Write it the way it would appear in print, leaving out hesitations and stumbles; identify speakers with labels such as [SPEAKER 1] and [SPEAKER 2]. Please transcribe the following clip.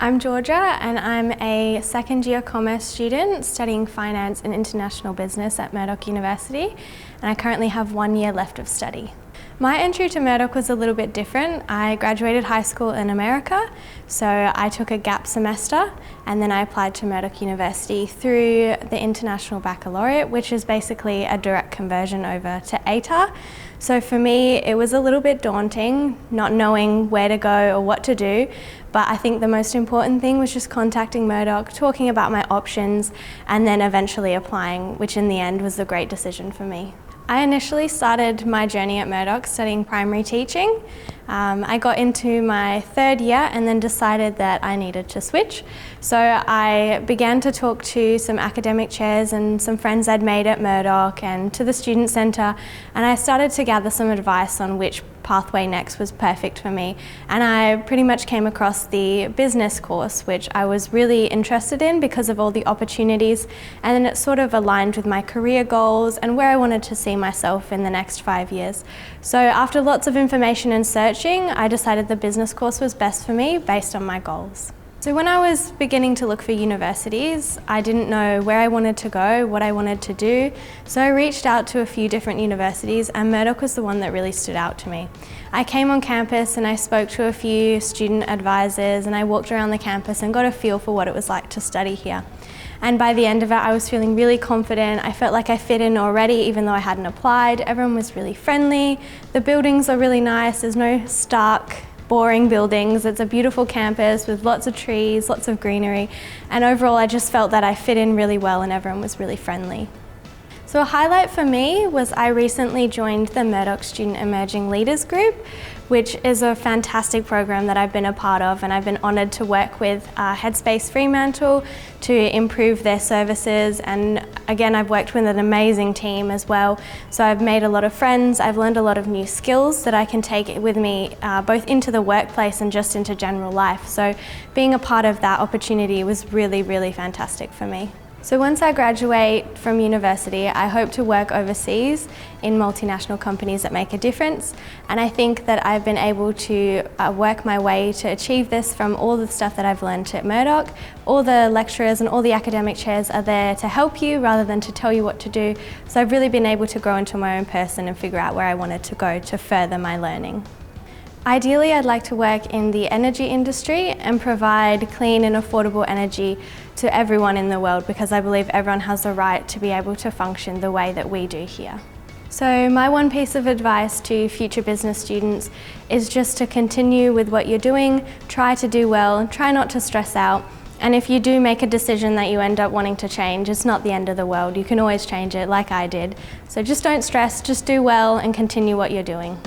[SPEAKER 1] I'm Georgia and I'm a second year commerce student studying finance and international business at Murdoch University, and I currently have 1 year left of study. My entry to Murdoch was a little bit different. I graduated high school in America, so I took a gap semester and then I applied to Murdoch University through the International Baccalaureate, which is basically a direct conversion over to ATAR. So for me, it was a little bit daunting, not knowing where to go or what to do, but I think the most important thing was just contacting Murdoch, talking about my options, and then eventually applying, which in the end was a great decision for me. I initially started my journey at Murdoch studying primary teaching. I got into my third year and then decided that I needed to switch. So I began to talk to some academic chairs and some friends I'd made at Murdoch and to the student centre, and I started to gather some advice on which pathway next was perfect for me. And I pretty much came across the business course, which I was really interested in because of all the opportunities, and then it sort of aligned with my career goals and where I wanted to see myself in the next 5 years. So after lots of information and searching, I decided the business course was best for me based on my goals. So when I was beginning to look for universities, I didn't know where I wanted to go, what I wanted to do, so I reached out to a few different universities and Murdoch was the one that really stood out to me. I came on campus and I spoke to a few student advisors and I walked around the campus and got a feel for what it was like to study here. And by the end of it, I was feeling really confident. I felt like I fit in already, even though I hadn't applied. Everyone was really friendly. The buildings are really nice. There's no stark, boring buildings. It's a beautiful campus with lots of trees, lots of greenery. And overall, I just felt that I fit in really well and everyone was really friendly. So a highlight for me was I recently joined the Murdoch Student Emerging Leaders group, which is a fantastic program that I've been a part of, and I've been honoured to work with Headspace Fremantle to improve their services, and again I've worked with an amazing team as well, so I've made a lot of friends, I've learned a lot of new skills that I can take with me both into the workplace and just into general life, so being a part of that opportunity was really, really fantastic for me. So once I graduate from university, I hope to work overseas in multinational companies that make a difference. And I think that I've been able to work my way to achieve this from all the stuff that I've learned at Murdoch. All the lecturers and all the academic chairs are there to help you rather than to tell you what to do. So I've really been able to grow into my own person and figure out where I wanted to go to further my learning. Ideally, I'd like to work in the energy industry and provide clean and affordable energy to everyone in the world, because I believe everyone has the right to be able to function the way that we do here. So my one piece of advice to future business students is just to continue with what you're doing, try to do well, try not to stress out, and if you do make a decision that you end up wanting to change, it's not the end of the world. You can always change it like I did. So just don't stress, just do well and continue what you're doing.